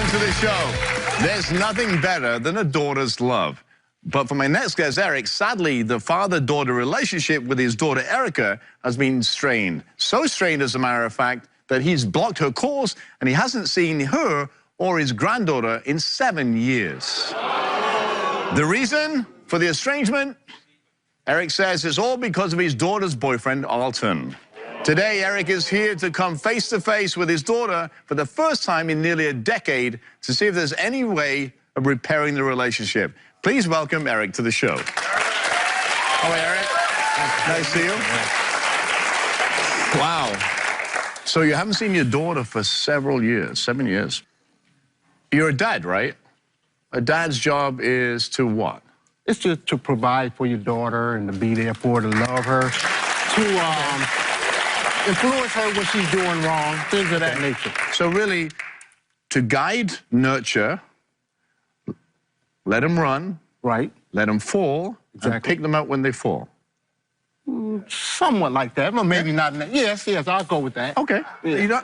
welcome to the show. There's nothing better than a daughter's love. But for my next guest, Eric, sadly, the father-daughter relationship with his daughter, Erica, has been strained. So strained, as a matter of fact, that he's blocked her calls and he hasn't seen her or his granddaughter in 7 years. The reason for the estrangement? Eric says it's all because of his daughter's boyfriend, Alton. Today, Eric is here to come face-to-face with his daughter for the first time in nearly a decade to see if there's any way of repairing the relationship. Please welcome Eric to the show. All right, Eric. Nice to see you. Wow. So you haven't seen your daughter for several years, 7 years. You're a dad, right? A dad's job is to what? It's just to provide for your daughter and to be there for her, to love her, to influence her when she's doing wrong, things of that nature. So really, to guide, nurture, let them run, right? Let them fall, and pick them up when they fall. Somewhat like that, but maybe not. Yes, I'll go with that. Okay. Yeah. You know,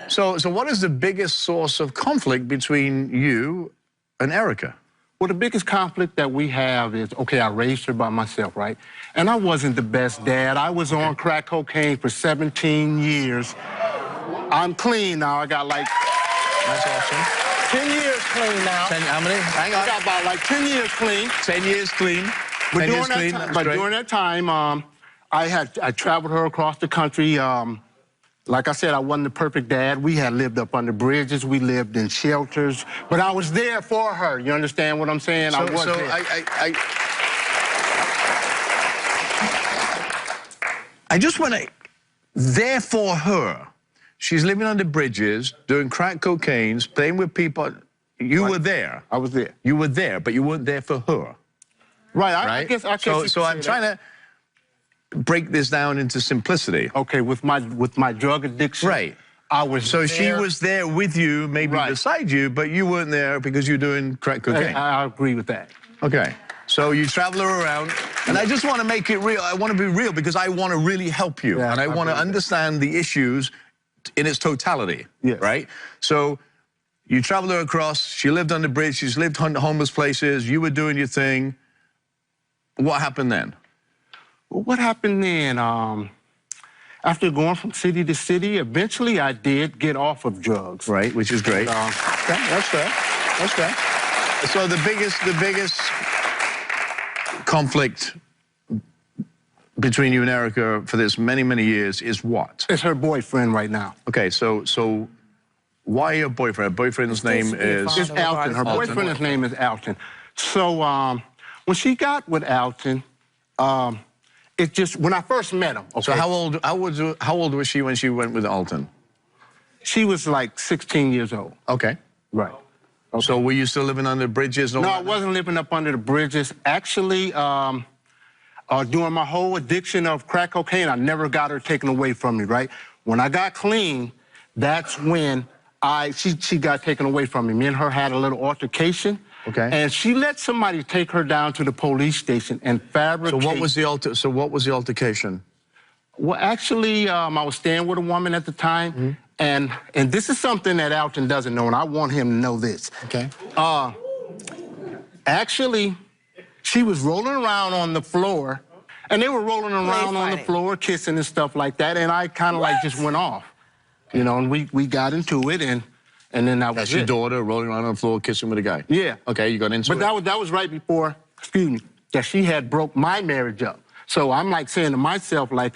so what is the biggest source of conflict between you and Erica? Well, the biggest conflict that we have is, okay, I raised her by myself, right? And I wasn't the best dad. I was on crack cocaine for 17 years. I'm clean now. I got like... That's awesome. 10 years clean now. 10, how many? Hang on. I got about like 10 years clean. 10 years clean. But during that time, I traveled her across the country. Like I said, I wasn't the perfect dad. We had lived up under bridges. We lived in shelters. But I was there for her. You understand what I'm saying? So, I was there. I just want to... There for her. She's living under bridges, doing crack cocaine, playing with people. You were there. I was there. You were there, but you weren't there for her. Right. I guess so I'm trying to break this down into simplicity. Okay, with my drug addiction. Right. I was So there. she was there with you, maybe beside you, but you weren't there because you're doing crack cocaine. I agree with that. Okay. So you travel her around, and I just want to make it real. I want to be real because I want to really help you, and I want to understand the issues in its totality, right? So you travel her across, she lived on the bridge, she's lived in homeless places, you were doing your thing. What happened then? Well, what happened then? After going from city to city, eventually I did get off of drugs. Right, which is great. Okay, that's fair. That's fair. So the biggest conflict between you and Erica for this many years is what? It's her boyfriend right now. Okay, so why your boyfriend? Her boyfriend's name is? It's Alton. Her boyfriend's name is Alton. So when she got with Alton, it just, when I first met him. Okay, so how old was she when she went with Alton? She was like 16 years old. Okay. Right. Okay. So were you still living under bridges? No, I wasn't living up under the bridges. Actually, during my whole addiction of crack cocaine, I never got her taken away from me, right? When I got clean, that's when she got taken away from me. Me and her had a little altercation. Okay. And she let somebody take her down to the police station and fabricate. So what was the altercation? Well, actually, I was staying with a woman at the time, and this is something that Alton doesn't know, and I want him to know this. Okay. Actually, she was rolling around on the floor, and they were rolling around on the floor, kissing and stuff like that, and I kind of like just went off, you know, and we got into it, and then that was That's your daughter rolling around on the floor, kissing with a guy? Yeah. Okay, you got into it? But that was right before, excuse me, that she had broke my marriage up. So I'm like saying to myself, like,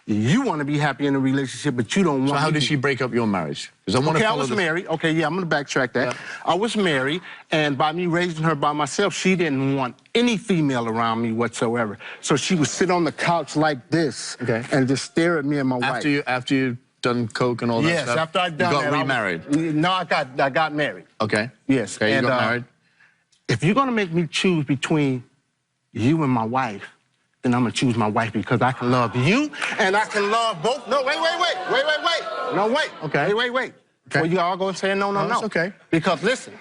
you want to be happy in a relationship, but you don't want to. So how did she break up your marriage? Because I want to follow I was married. Okay, yeah, I'm going to backtrack that. Yeah. I was married, and by me raising her by myself, she didn't want any female around me whatsoever. So she would sit on the couch like this and just stare at me and my wife. After you done coke and all that stuff? Yes, after I'd done that. You got remarried? No, I got married. Okay. Yes. Okay, you got married? If you're going to make me choose between you and my wife, then I'm going to choose my wife because I can love you and I can love both. No, wait. No, wait. Okay. Wait. Okay. Well, you all go and say no. That's okay. Because listen,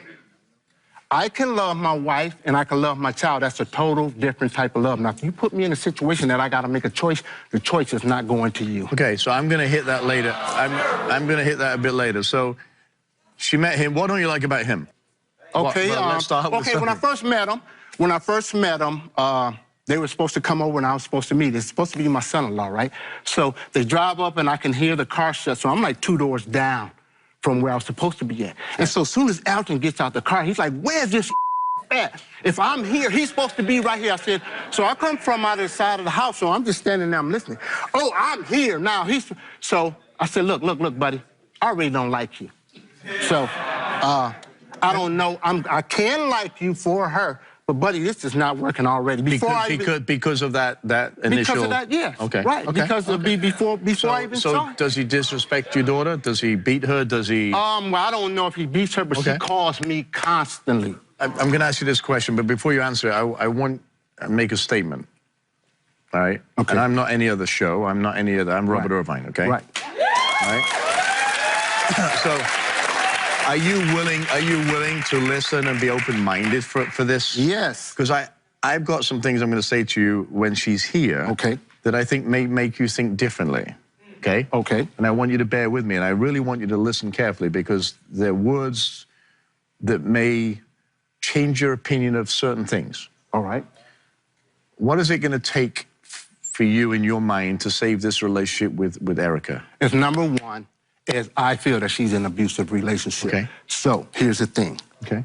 I can love my wife and I can love my child. That's a total different type of love. Now, if you put me in a situation that I got to make a choice, the choice is not going to you. Okay, so I'm going to hit that later. I'm going to hit that a bit later. So She met him. What don't you like about him? Okay, let's start with when I first met him, they were supposed to come over and I was supposed to meet. It's supposed to be my son-in-law, right? So they drive up and I can hear the car shut. So I'm like 2 doors down from where I was supposed to be at. And so as soon as Alton gets out the car, he's like, where's this at? If I'm here, he's supposed to be right here. I said, so I come from out of the side of the house, so I'm just standing there, I'm listening. Oh, I'm here now. So I said, look, buddy, I really don't like you. So I don't know. I can like you for her, but buddy, this is not working already. Because of that initial. Because of that, yes. Okay. Right. Okay. Because before I even saw her. So does he disrespect your daughter? Does he beat her? Does he? Well, I don't know if he beats her, but she calls me constantly. I'm going to ask you this question, but before you answer it, I want to make a statement. All right. Okay. And I'm not any other show. I'm not any other. I'm Robert Irvine. Okay. Right. All right. So. Are you willing to listen and be open-minded for this? Yes. Because I've got some things I'm going to say to you when she's here. Okay. That I think may make you think differently. Okay? Okay. And I want you to bear with me, and I really want you to listen carefully because they're words that may change your opinion of certain things. All right. What is it going to take for you in your mind to save this relationship with Erica? It's number one. Is I feel that she's in an abusive relationship. Okay. So here's the thing. Okay.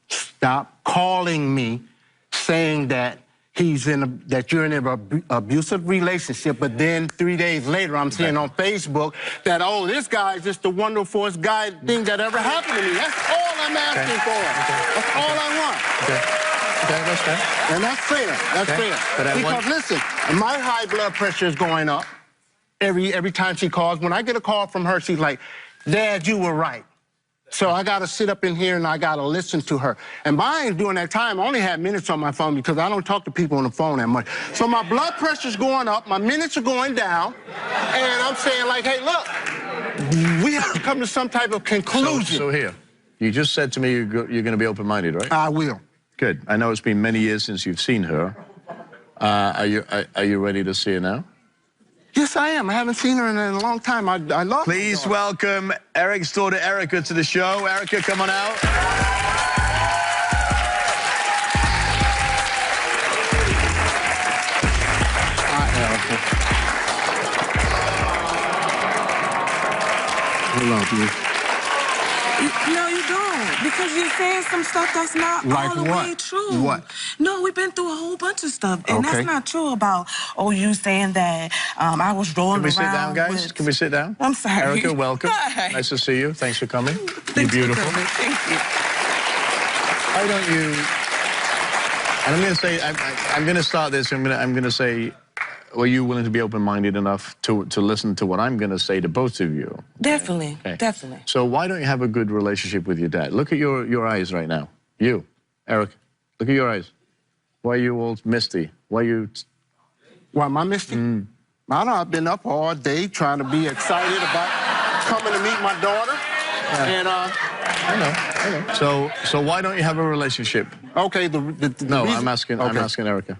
Stop calling me saying that that you're in an abusive relationship, but then 3 days later I'm seeing on Facebook that, oh, this guy is just the wonderfulest guy thing that ever happened to me. That's all I'm asking for. That's all I want. Okay, that's fair. And that's fair. That's fair. Because listen, my high blood pressure is going up. Every time she calls. When I get a call from her, she's like, Dad, you were right. So I got to sit up in here and I got to listen to her. And mine, during that time, I only had minutes on my phone because I don't talk to people on the phone that much. So my blood pressure's going up, my minutes are going down, and I'm saying, like, hey, look, we have to come to some type of conclusion. So here, you just said to me you're going to be open-minded, right? I will. Good. I know it's been many years since you've seen her. Are you ready to see her now? Yes, I am. I haven't seen her in a long time. I love her. Please welcome Eric's daughter, Erica, to the show. Erica, come on out. Hi, Erica. I love you. No, you don't. Because you're saying some stuff that's not all the way true. What? No, we've been through a whole bunch of stuff. And Okay. that's not true about, oh, you saying that I was rolling around. Can we sit down, guys? Can we sit down? I'm sorry. Erica, welcome. Hi. Nice to see you. Thanks for coming. Thanks You're beautiful. for coming. Thank you. Why don't you... And I'm going to say, I'm going to start this. I'm going to say, were you willing to be open-minded enough to listen to what I'm going to say to both of you? Definitely, Okay. definitely. So why don't you have a good relationship with your dad? Look at your eyes right now. You, Eric, look at your eyes. Why are you all misty? Why are you... Why am I misty? I don't know. I've been up all day trying to be excited about coming to meet my daughter. Yeah. And, I know. So why don't you have a relationship? Okay, the No, reason... I'm asking Erica.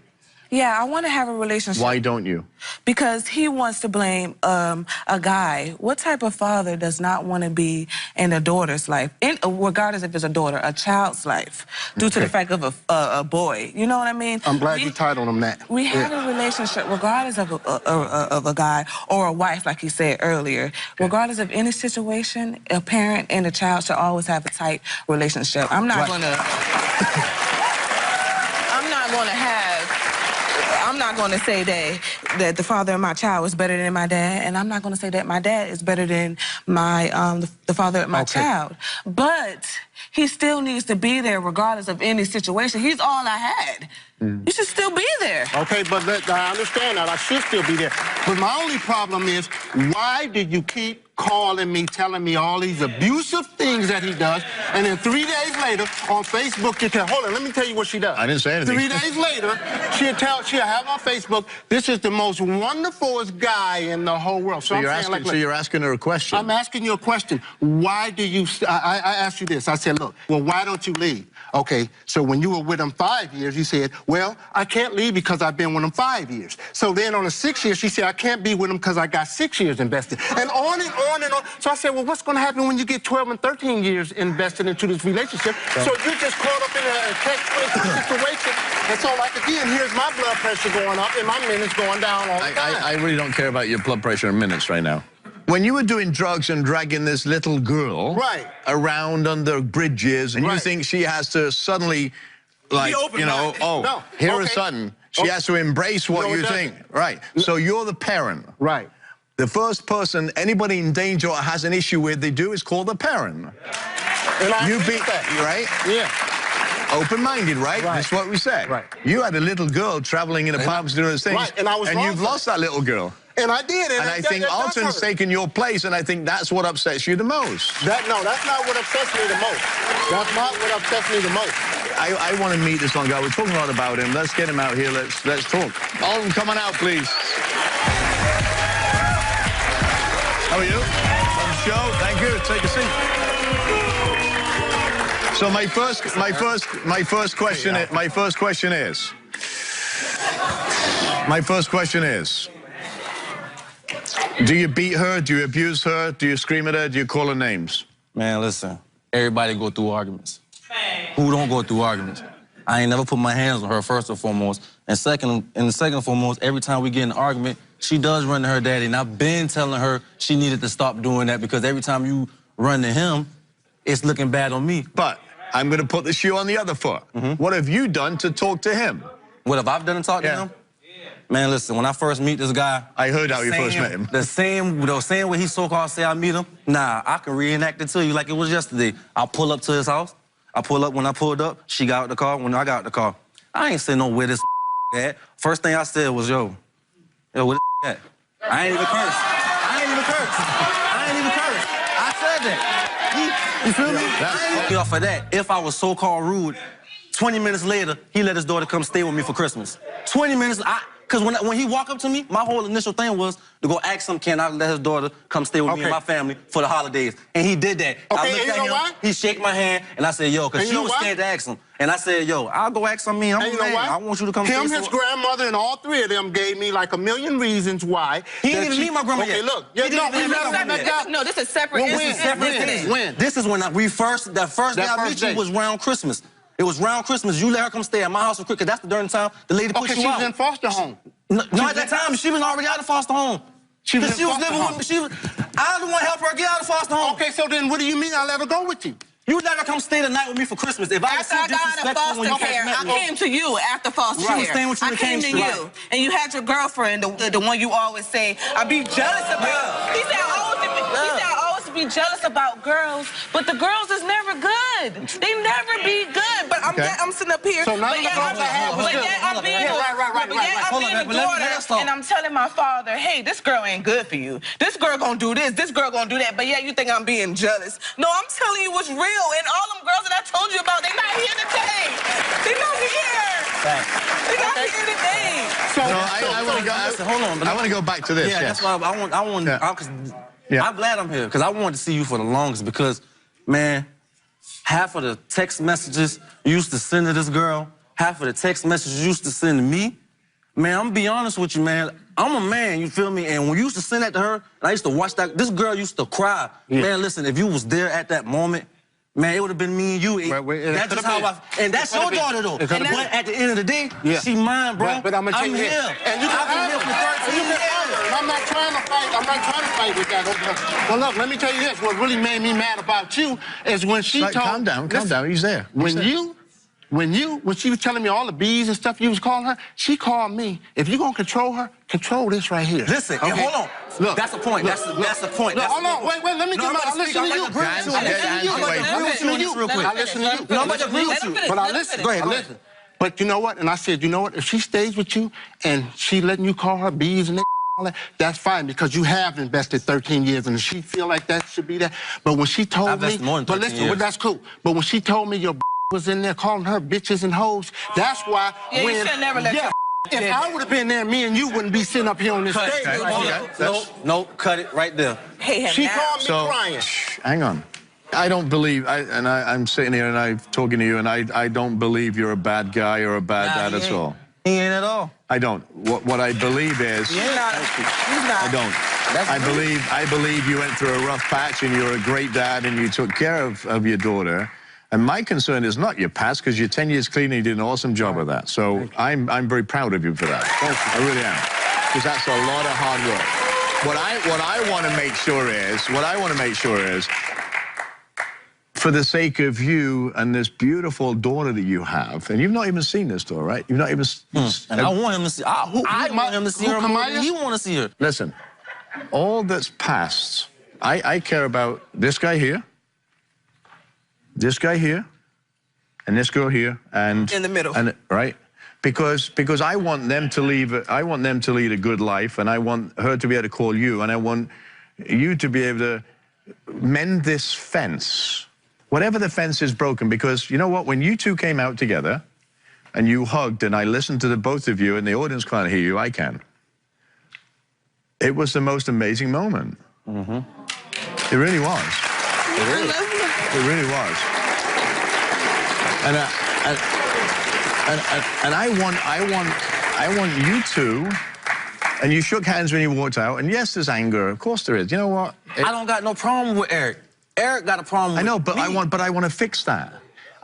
Yeah, I want to have a relationship. Why don't you? Because he wants to blame a guy. What type of father does not want to be in a daughter's life, regardless if it's a daughter, a child's life, due to the fact of a boy? You know what I mean? I'm glad you titled him that. We have a relationship regardless of a guy or a wife, like you said earlier. Regardless of any situation, a parent and a child should always have a tight relationship. I'm not going to say that the father of my child is better than my dad, and I'm not going to say that my dad is better than my the father of my child. But he still needs to be there regardless of any situation. He's all I had. You should still be there. Okay, but I understand that. I should still be there. But my only problem is, why did you keep calling me, telling me all these abusive things that he does, and then 3 days later on Facebook you tell, hold on, let me tell you what she does. I didn't say anything. 3 days later, she'll have on Facebook, this is the most wonderfulest guy in the whole world. So you're asking her a question. I'm asking you a question. Why do you, I asked you this, I said, look, well, why don't you leave? Okay, so when you were with him 5 years, you said, well, I can't leave because I've been with him 5 years. So then on the 6th year, she said, I can't be with him because I got 6 years invested. And on on and on. So I said, well, what's going to happen when you get 12 and 13 years invested into this relationship? So you're just caught up in a catch-22 situation. And so, like, again, here's my blood pressure going up and my minutes going down all the time. I really don't care about your blood pressure in minutes right now. When you were doing drugs and dragging this little girl around under bridges, and you think she has to suddenly, like, you know, here of a sudden, she has to embrace what you think. Right. So you're the parent. Right. The first person anybody in danger or has an issue with, they do is call the parent. And You beat that, right? Yeah. Open-minded, right? That's what we said. Right. You had a little girl traveling in apartments doing those things. Right, and I was wrong you've for lost that little girl. And I did. And I think Alton's taken your place, and I think that's what upsets you the most. No, that's not what upsets me the most. That's not what upsets me the most. I want to meet this one guy. We're talking a lot about him. Let's get him out here. Let's talk. Alton, come on out, please. How are you? On the show. Thank you. Take a seat. So my first question is, do you beat her? Do you abuse her? Do you scream at her? Do you call her names? Man, listen, everybody go through arguments. Who don't go through arguments? I ain't never put my hands on her, first and foremost. And second and foremost, every time we get in an argument, she does run to her daddy. And I've been telling her she needed to stop doing that because every time you run to him, it's looking bad on me. But I'm going to put the shoe on the other foot. What have you done to talk to him? What have I done to talk to him? Man, listen, when I first meet this guy... I heard how you first met him. The same way he so-called say I meet him, nah, I can reenact it to you like it was yesterday. I pull up to his house. I pull up. When I pulled up, she got out the car. When I got out the car, I ain't saying no where this at. First thing I said was, yo, where this at? I ain't even curse. I ain't even curse. I said that. You feel me? I ain't off of that. If I was so-called rude, 20 minutes later, he let his daughter come stay with me for Christmas. 20 minutes, because when he walked up to me, my whole initial thing was to go ask him, can I let his daughter come stay with me and my family for the holidays? And he did that. I looked at him, he shake my hand, and I said, yo, because she was scared to ask him. And I said, yo, I'll go ask him. I'm a man. I want you to come stay with me. His grandmother, and all three of them gave me like a million reasons why. He didn't even meet my grandma yet. Okay, look. No, this is separate. When? This is when that first day I met you was around Christmas. It was around Christmas. You let her come stay at my house for quick, because that's the during time the lady pushed you out. She was in foster home. No, at that time, she was already out of foster home. She was living with me. I didn't want to help her get out of foster home. Okay, so then what do you mean I let her go with you? You let her come stay the night with me for Christmas. If after I got out of foster care, I came to you after foster care. Staying with you I came to you, and you had your girlfriend, the one you always say, I be jealous about. He said I always be jealous about girls, but the girls is never good. They never be good. But I'm sitting up here. So none of the girls I had was good. I'm being a daughter, and I'm telling my father, hey, this girl ain't good for you. This girl gonna do this. This girl gonna do that. But yeah, you think I'm being jealous? No, I'm telling you what's real. And all them girls that I told you about, they not here today. They not here. They not here today. I want to go back to this. Yeah, that's why I'm glad I'm here, because I wanted to see you for the longest, because, man, half of the text messages you used to send to this girl, half of the text messages you used to send to me, man, I'm going to be honest with you, man. I'm a man, you feel me? And when you used to send that to her, and I used to watch that, this girl used to cry. Man, listen, if you was there at that moment, man, it would have been me and you. That's just how and that's your daughter, though. But at the end of the day, she mine, bro. But I'm here. And you I've been here for 13 years. I'm not trying to fight. I'm not trying to fight with that. Well, look, let me tell you this. What really made me mad about you is when she told... Calm down. He's there. When she was telling me all the B's and stuff you was calling her, she called me. If you're going to control her, control this right here. Listen, and hold on. Look, that's the point. That's the point. Hold on. Wait. Let me get my... I listen to you. I listen to you. I listen to you. I'm about to agree with you. But I listen. Go ahead. But you know what? And I said, you know what? If she stays with you and she letting you call her B's and all that, that's fine, because you have invested 13 years and she feel like that should be that. But when she told me... But listen, well, that's cool. But when she told me your was in there calling her bitches and hoes, that's why you should never let your if I would have been there, me and you wouldn't be sitting up here on this stage. No, cut it right there. She called me crying. Hang on. I don't believe, I'm sitting here and I'm talking to you, and I don't believe you're a bad guy or a bad dad at all. He ain't at all. I don't. What I believe is... He's not. I don't. I believe you went through a rough patch and you're a great dad and you took care of your daughter. And my concern is not your past, because you're 10 years clean and you did an awesome job of that. So I'm very proud of you for that. I really am. Because that's a lot of hard work. What I want to make sure is, for the sake of you and this beautiful daughter that you have, and you've not even seen this daughter, right? You've not even... And I want him to see... I want him to see her more than you want to see her. Listen, all that's past, I care about this guy here, this guy here, and this girl here, and... In the middle. And, right? Because I want them to lead a good life, and I want her to be able to call you, and I want you to be able to mend this fence. Whatever the fence is broken, because you know what? When you two came out together and you hugged and I listened to the both of you and the audience can't hear you, I can. It was the most amazing moment. Mm-hmm. It really was. It really was. And I want you two, and you shook hands when you walked out, and yes, there's anger. Of course there is. You know what? I don't got no problem with Eric. Eric got a problem with me. I know, but I want to fix that.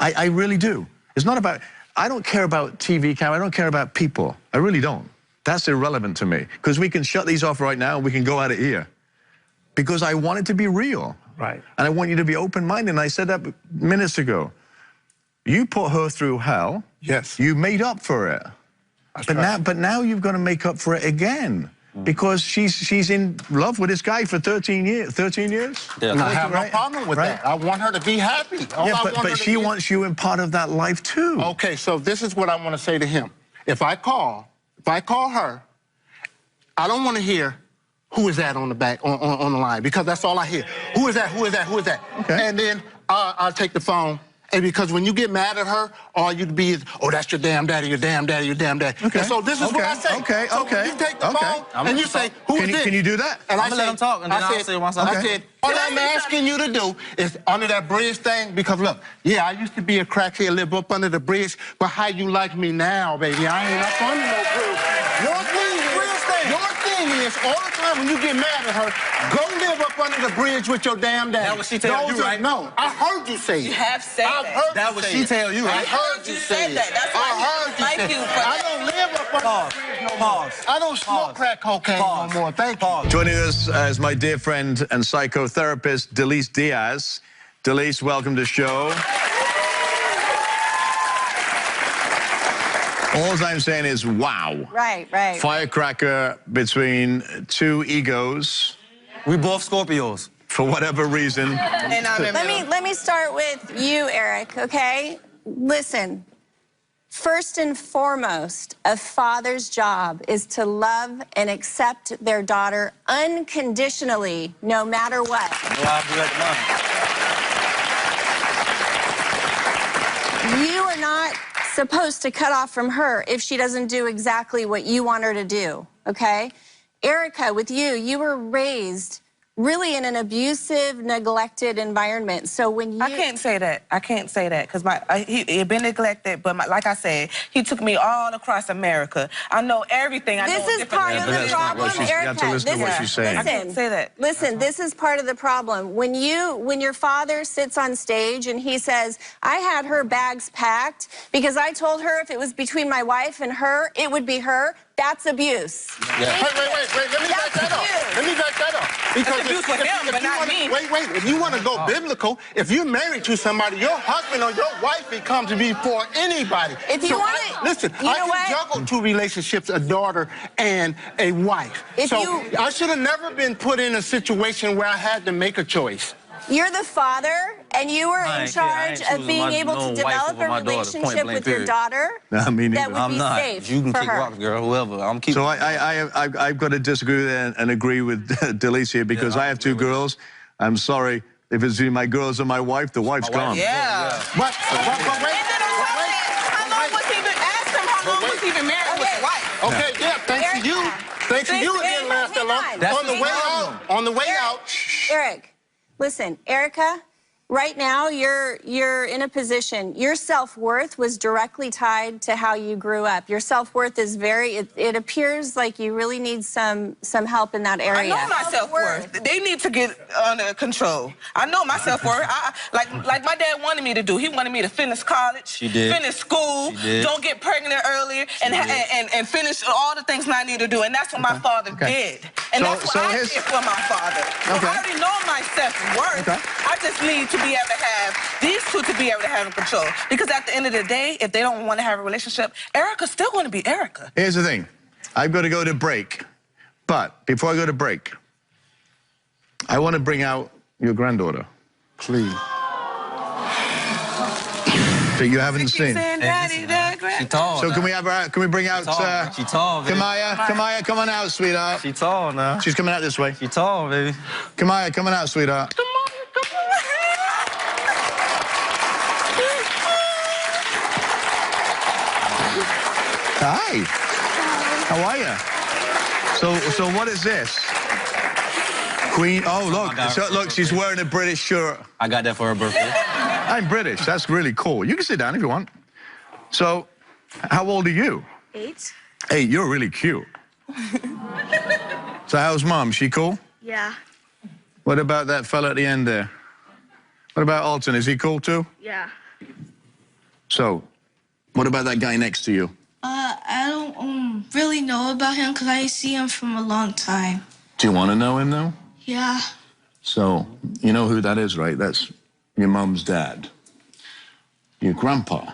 I really do. It's not about, I don't care about TV camera, I don't care about people. I really don't. That's irrelevant to me. Because we can shut these off right now and we can go out of here. Because I want it to be real. Right. And I want you to be open-minded. And I said that minutes ago. You put her through hell. Yes. You made up for it. But now you've got to make up for it again. Because she's in love with this guy for 13 years. 13 years? Yeah. And I have no problem with that. I want her to be happy. But she wants you in part of that life too. Okay, so this is what I want to say to him. If I call her, I don't want to hear who is that on the back on the line, because that's all I hear. Who is that? Who is that? Who is that? Okay. And then I'll take the phone. And because when you get mad at her, all you'd be is, oh, that's your damn daddy, your damn daddy, your damn daddy. Okay. And so this is what I say. So when you take the phone and you say, who is this? Can you do that? And I'm gonna let him talk, and then I'll say myself. I said, what I'm asking you to do is under that bridge thing, because look, yeah, I used to be a crackhead, live up under the bridge, but how you like me now, baby? I ain't up under no bridge. Your thing is, all the time when you get mad at her, go live up under the bridge with your damn daddy. That what she tell you, right? No, I heard you say it. You have said that. That what she tell you, right? I heard you say that. That's why I heard you say you for I don't live up under the bridge no more. I don't smoke crack cocaine no more. Thank you. Joining us is my dear friend and psychotherapist, Delise Diaz. Delise, welcome to the show. All I'm saying is, wow. Right. Firecracker between two egos. We both Scorpios. For whatever reason. And Let me start with you, Eric, okay? Listen, first and foremost, a father's job is to love and accept their daughter unconditionally, no matter what. You are not supposed to cut off from her if she doesn't do exactly what you want her to do, okay? Erica, with you, you were raised really in an abusive, neglected environment. So when you... I can't say that. I can't say that because he had been neglected, but like I said, he took me all across America. I know everything. This is part of the problem, Erica. You have to listen to what she's saying. I can't say that. Listen, this is part of the problem. When your father sits on stage and he says, I had her bags packed because I told her if it was between my wife and her, it would be her. That's abuse. Yeah. Wait. Let me back that up. Let me back that up. Because abuse for him, but not me. Wait. If you want to go biblical, if you're married to somebody, your husband or your wife becomes before anybody. If you want to... Listen, I can juggle two relationships, a daughter and a wife. I should have never been put in a situation where I had to make a choice. You're the father, and you were in charge of being able to develop a relationship with your daughter that would be safe You can for kick her. rocks, girl, whoever. I'm keeping... So I've got to disagree and agree with Delise here because I have two girls. I'm sorry. If it's between my girls and my wife, the wife's gone. Yeah. But wait. How long was he been? Ask him how long was he been married with his wife? Okay, yeah, thanks to you. Thanks to you, it didn't last that long. On the way out. Eric, listen, Erica, right now you're in a position, your self-worth was directly tied to how you grew up. Your self-worth is it appears like you really need some help in that area. I know my self-worth. They need to get under control. I know my self-worth. Like my dad wanted me to do. He wanted me to finish college, finish school, don't get pregnant earlier, and finish all the things I need to do. And that's what my father did. And that's what I did for my father. So I already know my self-worth. I just need to be able to have these two to be able to have in control. Because at the end of the day, if they don't want to have a relationship, Erica's still going to be Erica. Here's the thing. I've got to go to break. But before I go to break, I want to bring out your granddaughter. Please. That you haven't seen. She tall. So can we have her? Can we bring out? She tall, baby. Kamaya, come on out, sweetheart. She tall now. She's coming out this way. She tall, baby. Kamaya, coming out, sweetheart. Hi. How are you? So what is this? Queen. Oh, look, she's wearing a British shirt. I got that for her birthday. I'm British. That's really cool. You can sit down if you want. So, how old are you? 8. 8. You're really cute. So how's Mom? She cool? Yeah. What about that fella at the end there? What about Alton? Is he cool too? Yeah. So, what about that guy next to you? I don't really know about him because I see him from a long time. Do you want to know him though? Yeah. So, you know who that is, right? That's your Mom's dad. Your grandpa.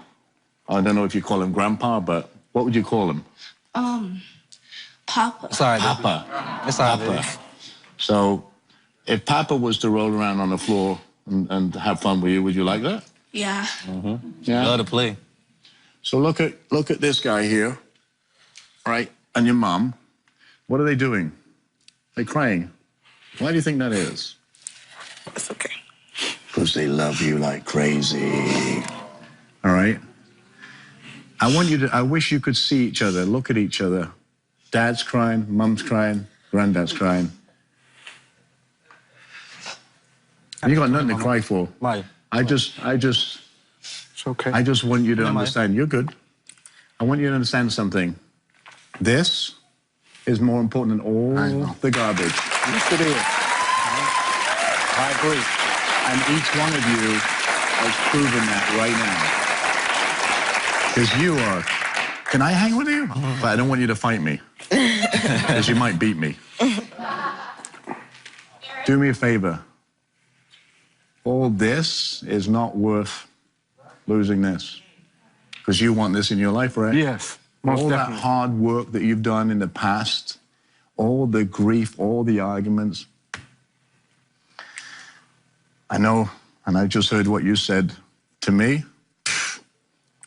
I don't know if you call him grandpa, but what would you call him? Papa. Sorry, Papa. It's all right, baby. So, if Papa was to roll around on the floor and have fun with you, would you like that? Yeah. Yeah. Love to play. So look at this guy here, right? And your mom. What are they doing? They're crying. Why do you think that is? It's okay. Because they love you like crazy. All right? I wish you could see each other, look at each other. Dad's crying, Mom's crying, Granddad's crying. You got nothing to cry for. Maya. It's okay. I just want you to understand. You're good. I want you to understand something. This is more important than all the garbage. Yes, it is. I agree. And each one of you has proven that right now. Because you are... Can I hang with you? But I don't want you to fight me. Because you might beat me. Do me a favor. All this is not worth losing this. Because you want this in your life, right? Yes, most all definitely. That hard work that you've done in the past, all the grief, all the arguments. I know, and I just heard what you said. To me,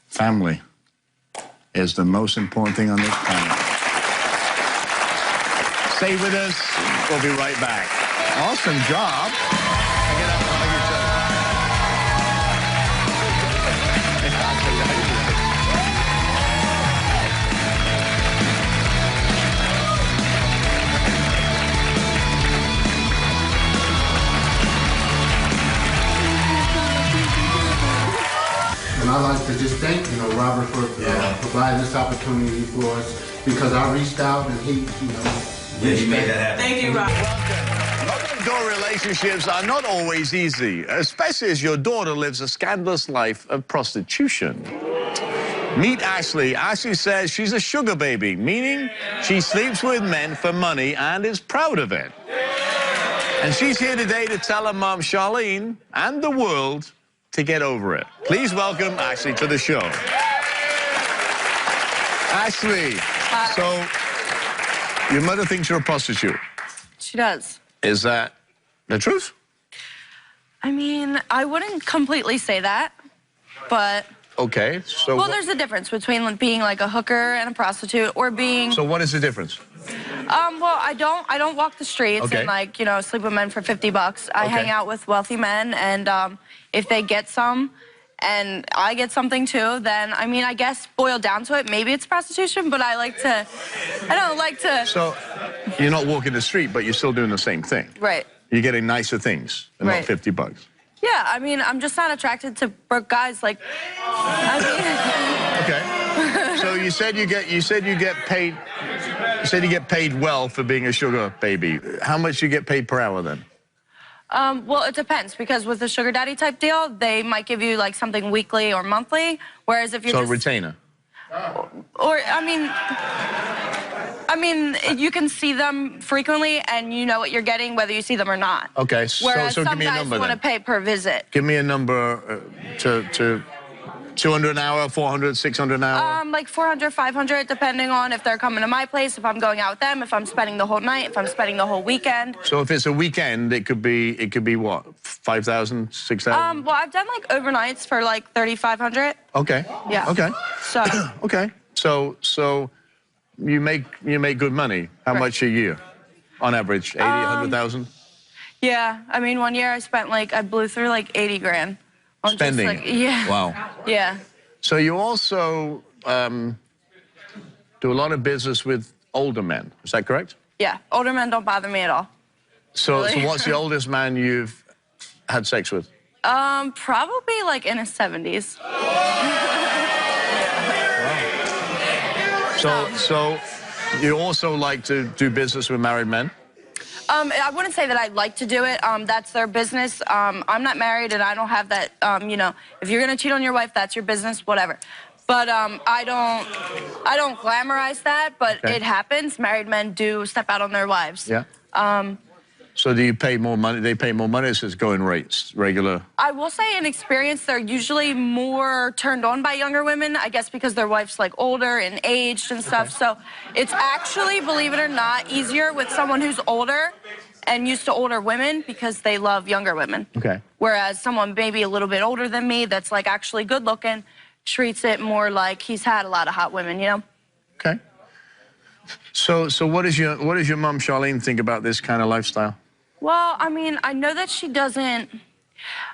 family is the most important thing on this planet. Stay with us. We'll be right back. Awesome job. And I'd like to just thank, Robert for providing this opportunity for us because I reached out and he made that happen. Thank you, Rob. Mother-daughter relationships are not always easy, especially as your daughter lives a scandalous life of prostitution. Meet Ashley. Ashley says she's a sugar baby, meaning she sleeps with men for money and is proud of it. And she's here today to tell her mom, Charlene, and the world to get over it. Please welcome Ashley to the show. Ashley, so your mother thinks you're a prostitute. She does. Is that the truth? I mean, I wouldn't completely say that, but... Okay, so... Well, there's a difference between being like a hooker and a prostitute or being... So what is the difference? Well, I don't walk the streets and, sleep with men for $50. I hang out with wealthy men, and if they get some and I get something too, then, I mean, I guess boiled down to it, maybe it's prostitution, but I don't like to... So you're not walking the street, but you're still doing the same thing. Right. You're getting nicer things and not $50. Yeah, I mean, I'm just not attracted to broke guys. Like, I mean. Okay. So you said you get paid well for being a sugar baby. How much do you get paid per hour then? Well, it depends, because with the sugar daddy type deal, they might give you like something weekly or monthly, whereas if you're So just... retainer. Or, I mean, you can see them frequently, and you know what you're getting, whether you see them or not. Okay, Whereas so give me a number some guys want to pay per visit. Give me a number to 200 an hour, 400, 600 an hour? Like 400, 500, depending on if they're coming to my place, if I'm going out with them, if I'm spending the whole night, if I'm spending the whole weekend. So if it's a weekend, it could be what, 5,000, 6,000? Well, I've done like overnights for like 3,500. Okay. Yeah. Okay. So. Okay. So you make good money. How much a year, on average? 80, 100,000? Yeah. I mean, one year I blew through like 80 grand. On Spending. Just like, yeah. Wow. Yeah. So you also do a lot of business with older men. Is that correct? Yeah. Older men don't bother me at all. So, Really? so what's the oldest man you've had sex with? Probably like in his 70s. So you also like to do business with married men? I wouldn't say that I like to do it. That's their business. I'm not married, and I don't have that, you know, if you're going to cheat on your wife, that's your business, whatever. But I don't glamorize that, but it happens. Married men do step out on their wives. Yeah. So do you pay more money? They pay more money, so it's going rates, regular? I will say in experience, they're usually more turned on by younger women, I guess because their wife's like older and aged and stuff. So it's actually, believe it or not, easier with someone who's older and used to older women because they love younger women. Okay. Whereas someone maybe a little bit older than me that's like actually good looking treats it more like he's had a lot of hot women, you know? Okay. So what does your mom Charlene think about this kind of lifestyle? Well, I mean, I know that she doesn't...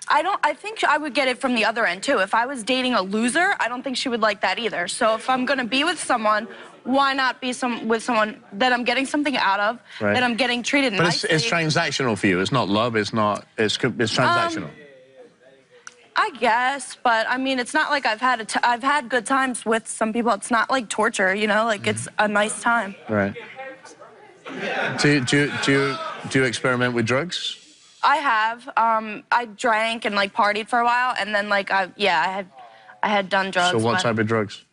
I think I would get it from the other end, too. If I was dating a loser, I don't think she would like that either. So if I'm going to be with someone, why not be with someone that I'm getting something out of, that I'm getting treated nicely? But it's transactional for you. It's not love. It's transactional. I guess, but I mean, it's not like I've had good times with some people. It's not like torture, you know? Like, it's a nice time. Right. Do you experiment with drugs? I have. I drank and like partied for a while, and then like I had done drugs. So what type of drugs?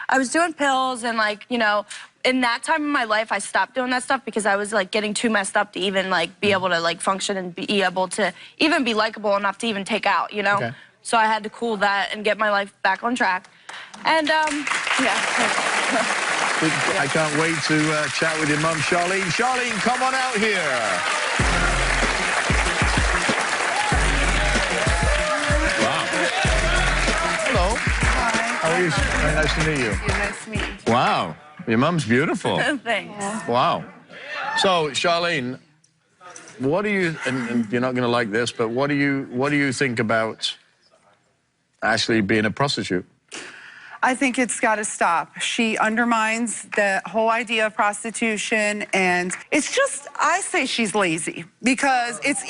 I was doing pills, and like, you know, in that time in my life, I stopped doing that stuff because I was like getting too messed up to even like be able to like function and be able to even be likable enough to even take out, you know? Okay. So I had to cool that and get my life back on track. And yeah. I can't wait to chat with your mum, Charlene. Charlene, come on out here. Wow. Hello. Hi. How are you? Very nice to meet you. Nice to meet you. Wow. Your mum's beautiful. Thanks. Wow. So, Charlene, what do you, and you're not going to like this, but what do you think about Ashley being a prostitute? I think it's got to stop. She undermines the whole idea of prostitution, and it's just, I say she's lazy because it's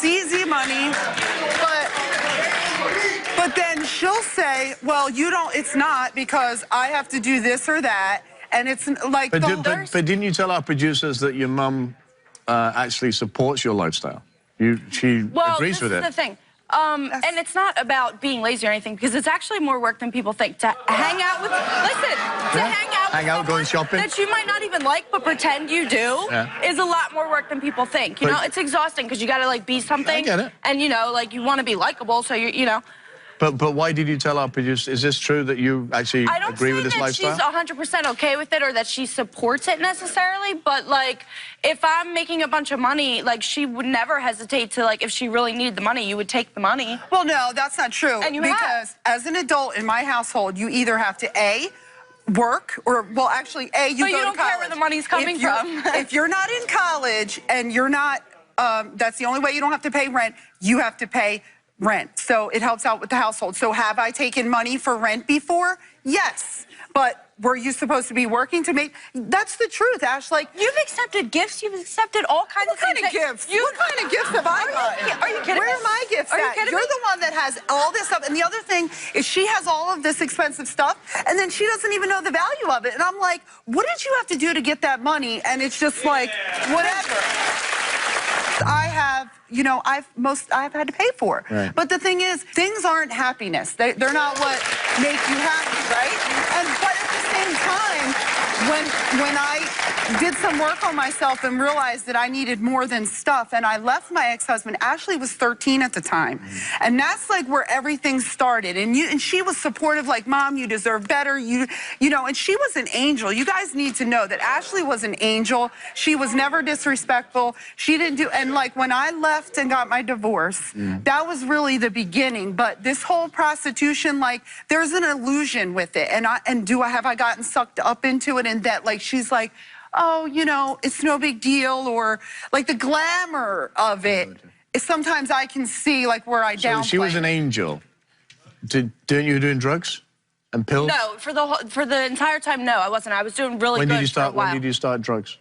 easy money, but then she'll say, well, it's not because I have to do this or that, and it's like... But didn't you tell our producers that your mum actually supports your lifestyle? She agrees with it. Well, this is the thing. And it's not about being lazy or anything, because it's actually more work than people think. To hang out with, hang out, going shopping that you might not even like, but pretend you do, is a lot more work than people think. You know, it's exhausting because you got to like be something. I get it. And you know, like you want to be likable, so you know. But why did you tell our producers? Is this true that you actually agree with this lifestyle? I don't think that she's 100% okay with it or that she supports it necessarily, but like if I'm making a bunch of money, like she would never hesitate to, like, if she really needed the money, you would take the money. Well, no, that's not true. And you because as an adult in my household, you either have to work, or, well, actually, you go to college. But you don't care where the money's coming from. If you're not in college and you're not, that's the only way you don't have to pay rent, you have to pay rent. So it helps out with the household. So have I taken money for rent before? Yes. But were you supposed to be working to make? That's the truth, Ash. Like, you've accepted gifts. You've accepted all kinds of things. What kind of gifts? What kind of gifts have I gotten? Are you kidding Where are my gifts Are you at? kidding You're me? the one that has all this stuff. And the other thing is she has all of this expensive stuff, and then she doesn't even know the value of it. And I'm like, what did you have to do to get that money? And it's just like, whatever. I have, you know, I've had to pay for. Right. But the thing is, things aren't happiness. They're not what make you happy, right? But at the same time, when I did some work on myself and realized that I needed more than stuff, and I left my ex-husband. Ashley was 13 at the time, and that's like where everything started. And she was supportive, like, Mom, you deserve better. You know, and she was an angel. You guys need to know that Ashley was an angel. She was never disrespectful. She didn't do, and like when I left and got my divorce, that was really the beginning. But this whole prostitution, like, there's an illusion with it, and have I gotten sucked up into it? And that, like, she's like, oh, you know, it's no big deal, or like the glamour of it. Sometimes I can see like where I downplay. So she was an angel. Didn't you doing drugs and pills? No, for the entire time, no, I wasn't. I was doing really good for a while. When did you start drugs?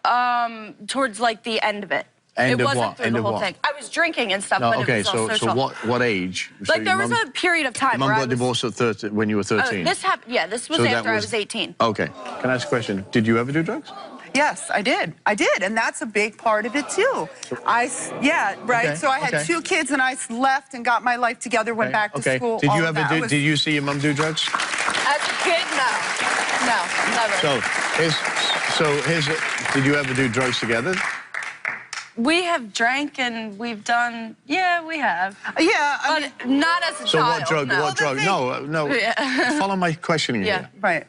Towards like the end of it. End it of wasn't what? through End the of whole what? thing. I was drinking and stuff, No, but okay, it was all social. so what age? Like there was a period of time Mom where got divorced at 30, when you were 13. This happened. Yeah, this was So that after I was 18. Okay. Can I ask a question? Did you ever do drugs? Yes, I did. And that's a big part of it too. Yeah, right. Okay, So I had 2 kids, and I left and got my life together, went back to school. Did all you of ever that. do? Did you see your mom do drugs? As a kid, no, never. Did you ever do drugs together? We have drank and we've done. Yeah, we have. Yeah, I but not as a child. So what drug? No. What drug? No. Yeah. Follow my questioning Yeah. here. Right.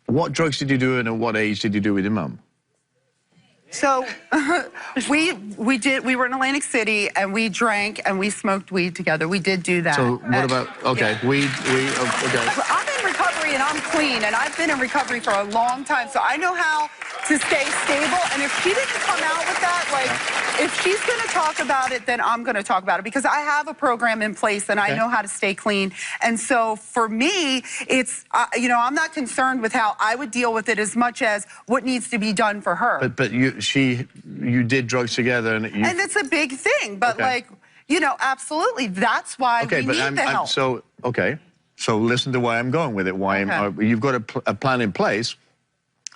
What drugs did you do, and at what age did you do with your mum? So we were in Atlantic City, and we drank and we smoked weed together. We did do that. So what about okay, Yeah. weed? Okay. I'm in recovery and I'm clean, and I've been in recovery for a long time, so I know how to stay stable. And if she didn't come out with that, like, if she's going to talk about it, then I'm going to talk about it, because I have a program in place and I know how to stay clean. And so for me, it's you know, I'm not concerned with how I would deal with it as much as what needs to be done for her. But you did drugs together, and And it's a big thing, but like, you know, absolutely, that's why we need the help. So listen to why I'm going with it. You've got a plan in place.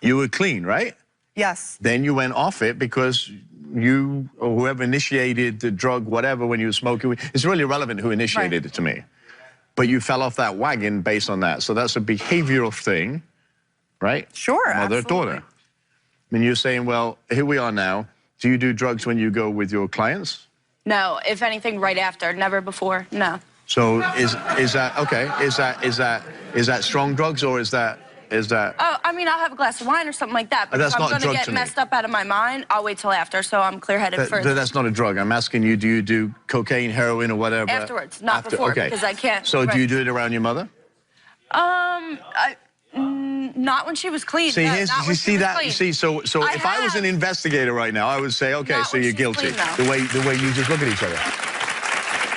You were clean, right? Yes. Then you went off it because you or whoever initiated the drug, whatever, when you were smoking. It's really irrelevant who initiated it to me. But you fell off that wagon based on that. So that's a behavioral thing, right? Sure, Mother, daughter. I mean, you're saying, well, here we are now. Do you do drugs when you go with your clients? No, if anything, right after. Never before. No. So is that okay? Is that strong drugs, or is that? Oh, I mean, I'll have a glass of wine or something like that. But that's if I'm not a going drug to to get me. messed up out of my mind, I'll wait till after, so I'm clear-headed for But that's not a drug. I'm asking you, do you do cocaine, heroin, or whatever? afterwards, not before, okay. because I can't. So do you do it around your mother? Not when she was clean. See, no, here's, not you when see she was that? clean. You see, so if I was an investigator right now, I would say, okay, Not so when you're she's guilty. clean, The way you just look at each other.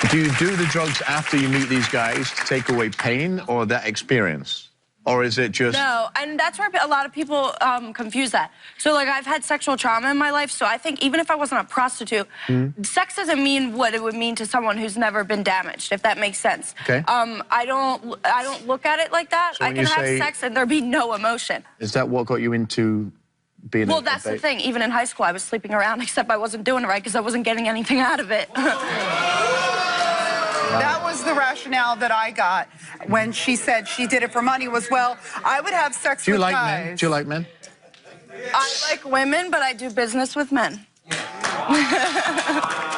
Do you do the drugs after you meet these guys to take away pain or that experience? Or is it just... No, and that's where a lot of people confuse that. So, like, I've had sexual trauma in my life, so I think even if I wasn't a prostitute, sex doesn't mean what it would mean to someone who's never been damaged, if that makes sense. Okay. I don't look at it like that. So I when can you have say- sex and there be no emotion. Is that what got you into being Well, that's the thing. Even in high school, I was sleeping around, except I wasn't doing it right because I wasn't getting anything out of it. That was the rationale that I got when she said she did it for money, was, well, I would have sex with guys. Men? Do you like men? I like women, but I do business with men.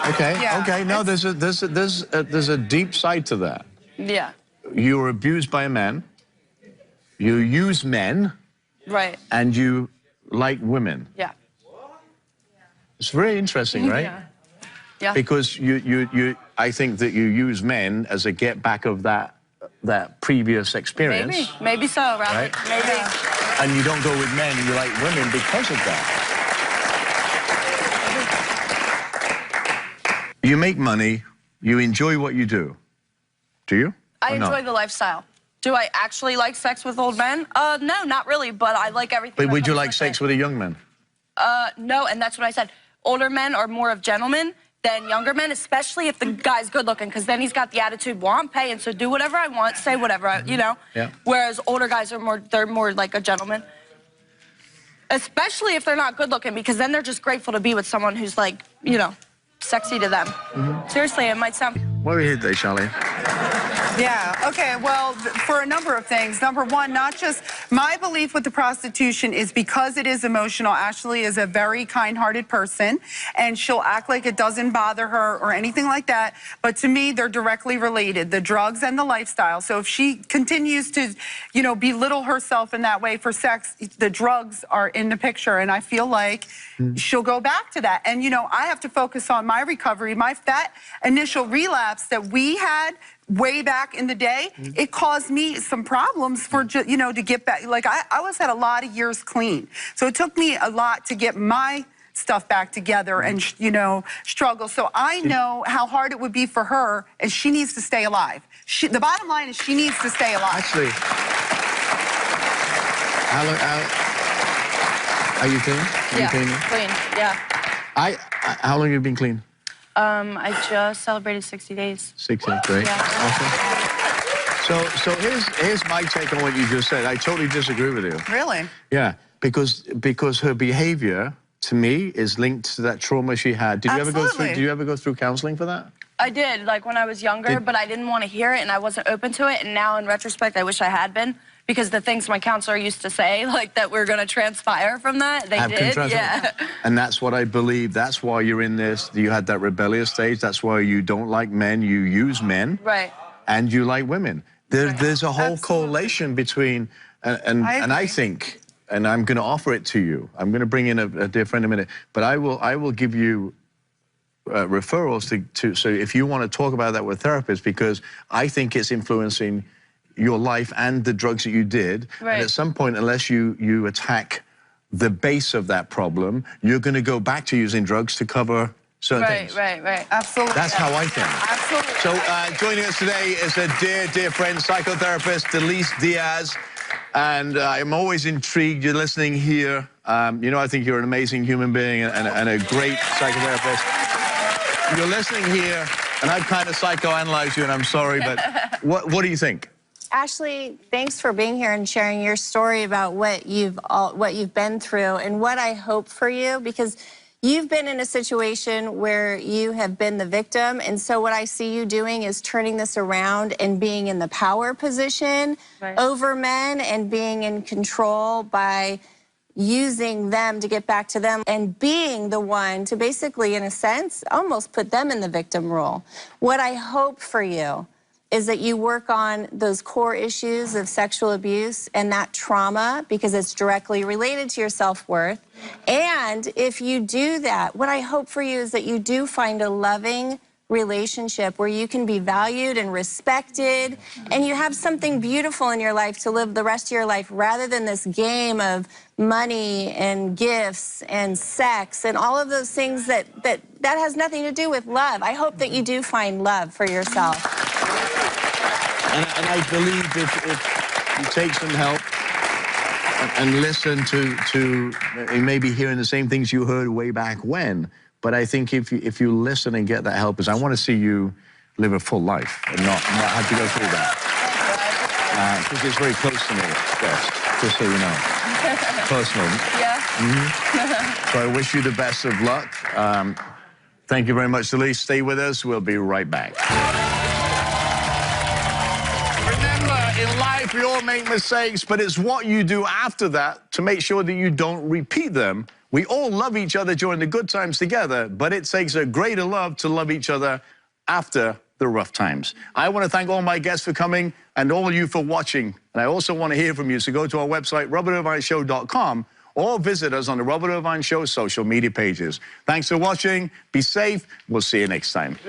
Okay, Yeah, okay. No, there's a deep side to that. Yeah. You were abused by a man. You use men. Right. And you like women. Yeah. It's very interesting, right? Yeah. Yeah. Because I think that you use men as a get back of that previous experience. Maybe so, Ralph. Right? Maybe. And you don't go with men, you like women because of that. You make money, you enjoy what you do. Do you? I Or not? enjoy the lifestyle. Do I actually like sex with old men? No, not really, but I like everything. But that would you comes like with sex it. with a young man? No, and that's what I said. Older men are more of gentlemen than younger men, especially if the guy's good looking, because then he's got the attitude, well, I'm paying, so do whatever I want, say whatever, you know? Yeah. Whereas older guys are they're more like a gentleman. Especially if they're not good looking, because then they're just grateful to be with someone who's like, you know, sexy to them. Seriously, it might sound... What are we here today, Charlie? Yeah, okay, well, for a number of things. Number one, not just my belief with the prostitution is because it is emotional. Ashley is a very kind-hearted person, and she'll act like it doesn't bother her or anything like that. But to me, they're directly related, the drugs and the lifestyle. So if she continues to, you know, belittle herself in that way for sex, the drugs are in the picture, and I feel like she'll go back to that. And, you know, I have to focus on my recovery. That initial relapse that we had way back in the day, it caused me some problems for, you know, to get back. Like, I had a lot of years clean. So it took me a lot to get my stuff back together and, you know, struggle. So I know how hard it would be for her, and she needs to stay alive. The bottom line is she needs to stay alive. Actually, are you clean? Are you clean, yeah. How long have you been clean? I just celebrated 60 days. 60, great. Yeah. Awesome. So here's my take on what you just said. I totally disagree with you. Really? Yeah, because her behavior, to me, is linked to that trauma she had. Did you ever go through counseling for that? I did, like when I was younger, but I didn't want to hear it, and I wasn't open to it. And now, in retrospect, I wish I had been, because the things my counselor used to say, like that we're going to transpire from that, they did. Yeah. And that's what I believe. That's why you're in this. You had that rebellious stage. That's why you don't like men. You use men. Right. And you like women. There's a whole correlation between, and I think, and I'm going to offer it to you. I'm going to bring in a dear friend in a minute, but I will give you referrals to so if you want to talk about that with therapists, because I think it's influencing your life and the drugs that you did. Right. And at some point, unless you attack the base of that problem, you're going to go back to using drugs to cover certain things. Right. Absolutely. That's how I think. Absolutely. So joining us today is a dear friend, psychotherapist, Elise Diaz. And I'm always intrigued. You're listening here. You know, I think you're an amazing human being and a great psychotherapist. You're listening here, and I've kind of psychoanalyzed you, and I'm sorry, but what do you think? Ashley, thanks for being here and sharing your story about what you've been through and what I hope for you, because you've been in a situation where you have been the victim, and so what I see you doing is turning this around and being in the power position over men and being in control by using them to get back to them and being the one to basically, in a sense, almost put them in the victim role. What I hope for you is that you work on those core issues of sexual abuse and that trauma, because it's directly related to your self-worth. And if you do that, what I hope for you is that you do find a loving relationship where you can be valued and respected, and you have something beautiful in your life to live the rest of your life, rather than this game of money and gifts and sex and all of those things that has nothing to do with love. I hope that you do find love for yourself. And I believe if you take some help and listen to maybe hearing the same things you heard way back when, but I think if you listen and get that help, because I want to see you live a full life and not have to go through that. Because it's very close to me, just so you know. Personal. Yeah. So I wish you the best of luck. Thank you very much, Elise. Stay with us. We'll be right back. Remember, in life, we all make mistakes, but it's what you do after that to make sure that you don't repeat them. We all love each other during the good times together, but it takes a greater love to love each other after the rough times. I want to thank all my guests for coming and all of you for watching. And I also want to hear from you, so go to our website, robertirvineshow.com, or visit us on the Robert Irvine Show social media pages. Thanks for watching. Be safe. We'll see you next time.